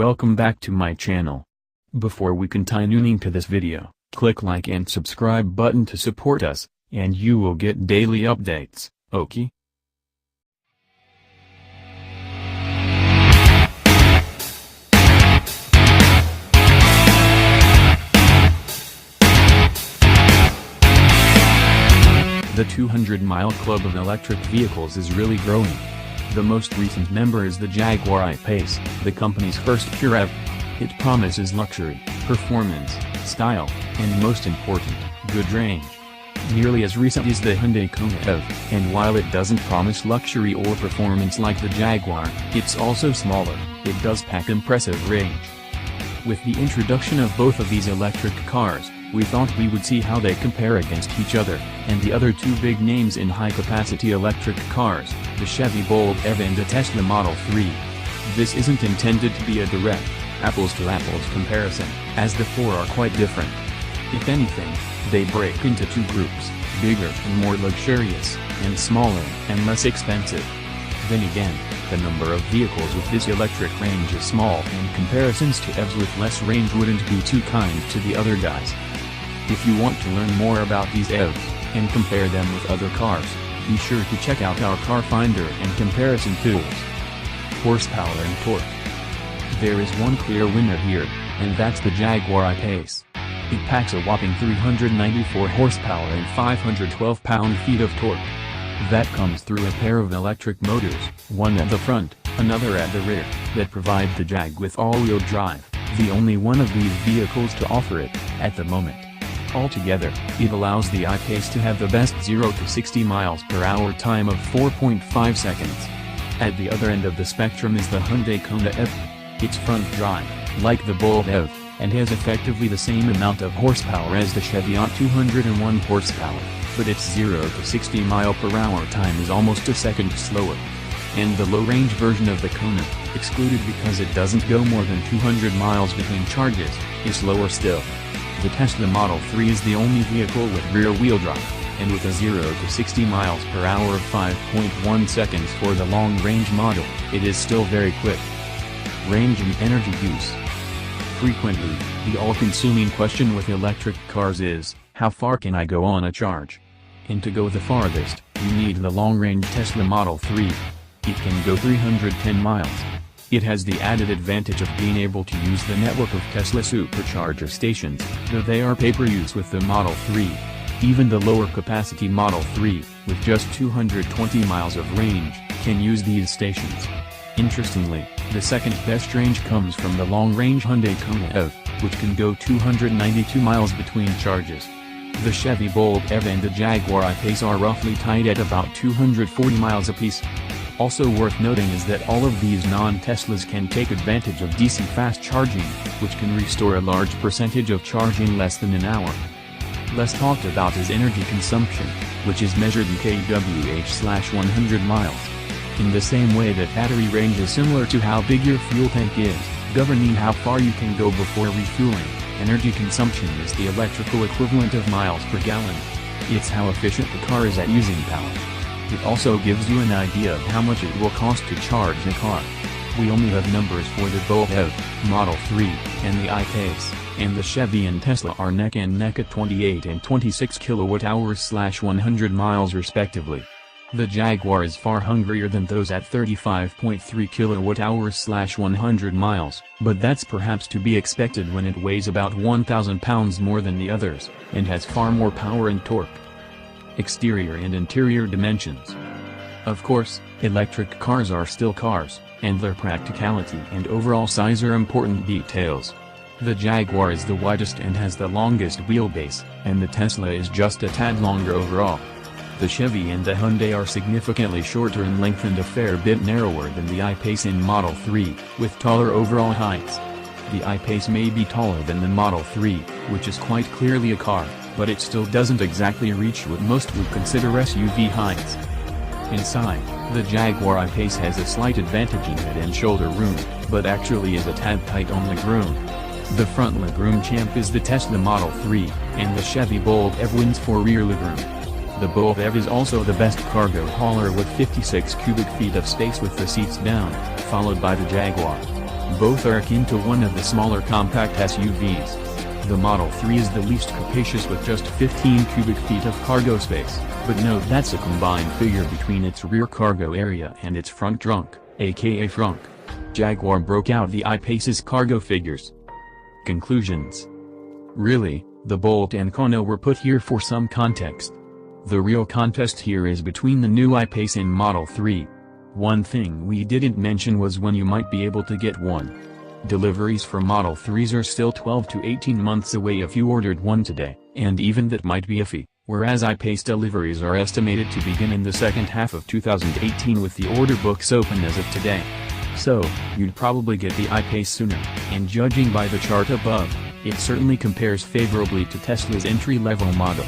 welcome back to my channel. Before we continue to this video, click like and subscribe button to support us, and you will get daily updates, okay? The 200-mile club of electric vehicles is really growing. The most recent member is the Jaguar I-Pace, the company's first pure EV. It promises luxury, performance, style, and most important, good range. Nearly as recent is the Hyundai Kona EV, and while it doesn't promise luxury or performance like the Jaguar, it's also smaller. It does pack impressive range. With the introduction of both of these electric cars, we thought we would see how they compare against each other, and the other two big names in high-capacity electric cars, the Chevy Bolt EV and the Tesla Model 3. This isn't intended to be a direct, apples-to-apples comparison, as the four are quite different. If anything, they break into two groups, bigger and more luxurious, and smaller and less expensive. Then again, the number of vehicles with this electric range is small, and comparisons to EVs with less range wouldn't be too kind to the other guys. If you want to learn more about these EVs, and compare them with other cars, be sure to check out our car finder and comparison tools. Horsepower and torque. There is one clear winner here, and that's the Jaguar I-Pace. It packs a whopping 394 horsepower and 512 pound-feet of torque. That comes through a pair of electric motors, one at the front, another at the rear, that provide the Jag with all-wheel drive, the only one of these vehicles to offer it, at the moment. Altogether, it allows the I-Pace to have the best 0 to 60 miles per hour time of 4.5 seconds. At the other end of the spectrum is the Hyundai Kona EV. It's front drive, like the Bolt EV, and has effectively the same amount of horsepower as the Chevy Bolt 201 horsepower, but its 0 to 60 mile per hour time is almost a second slower. And the low-range version of the Kona, excluded because it doesn't go more than 200 miles between charges, is slower still. The Tesla Model 3 is the only vehicle with rear-wheel drive, and with a 0 to 60 miles per hour of 5.1 seconds for the long-range model, it is still very quick. Range and energy use. Frequently, the all-consuming question with electric cars is, how far can I go on a charge? And to go the farthest, you need the long-range Tesla Model 3. It can go 310 miles. It has the added advantage of being able to use the network of Tesla supercharger stations, though they are pay-per-use with the Model 3. Even the lower-capacity Model 3, with just 220 miles of range, can use these stations. Interestingly, the second-best range comes from the long-range Hyundai Kona EV, which can go 292 miles between charges. The Chevy Bolt EV and the Jaguar I-Pace are roughly tied at about 240 miles apiece. Also worth noting is that all of these non-Teslas can take advantage of DC fast charging, which can restore a large percentage of charge in less than an hour. Less talked about is energy consumption, which is measured in kWh/100 miles. In the same way that battery range is similar to how big your fuel tank is, governing how far you can go before refueling, energy consumption is the electrical equivalent of miles per gallon. It's how efficient the car is at using power. It also gives you an idea of how much it will cost to charge a car. We only have numbers for the Bolt EV, Model 3, and the I-Pace, and the Chevy and Tesla are neck and neck at 28 and 26 kWh/100 miles respectively. The Jaguar is far hungrier than those at 35.3 kWh/100 miles, but that's perhaps to be expected when it weighs about 1,000 pounds more than the others, and has far more power and torque. Exterior and interior dimensions. Of course, electric cars are still cars, and their practicality and overall size are important details. The Jaguar is the widest and has the longest wheelbase, and the Tesla is just a tad longer overall. The Chevy and the Hyundai are significantly shorter in length and a fair bit narrower than the I-Pace in Model 3, with taller overall heights. The I-Pace may be taller than the Model 3, which is quite clearly a car, but it still doesn't exactly reach what most would consider SUV heights. Inside, the Jaguar I-Pace has a slight advantage in head and shoulder room, but actually is a tad tight on legroom. The front legroom champ is the Tesla Model 3, and the Chevy Bolt EV wins for rear legroom. The Bolt EV is also the best cargo hauler with 56 cubic feet of space with the seats down, followed by the Jaguar. Both are akin to one of the smaller compact SUVs. The Model 3 is the least capacious with just 15 cubic feet of cargo space, but note that's a combined figure between its rear cargo area and its front trunk, aka frunk. Jaguar broke out the I-Pace's cargo figures. Conclusions. Really, the Bolt and Kona were put here for some context. The real contest here is between the new I-Pace and Model 3. One thing we didn't mention was when you might be able to get one. Deliveries for Model 3s are still 12 to 18 months away if you ordered one today, and even that might be iffy, whereas I-Pace deliveries are estimated to begin in the second half of 2018 with the order books open as of today. So, you'd probably get the I-Pace sooner, and judging by the chart above, it certainly compares favorably to Tesla's entry-level model.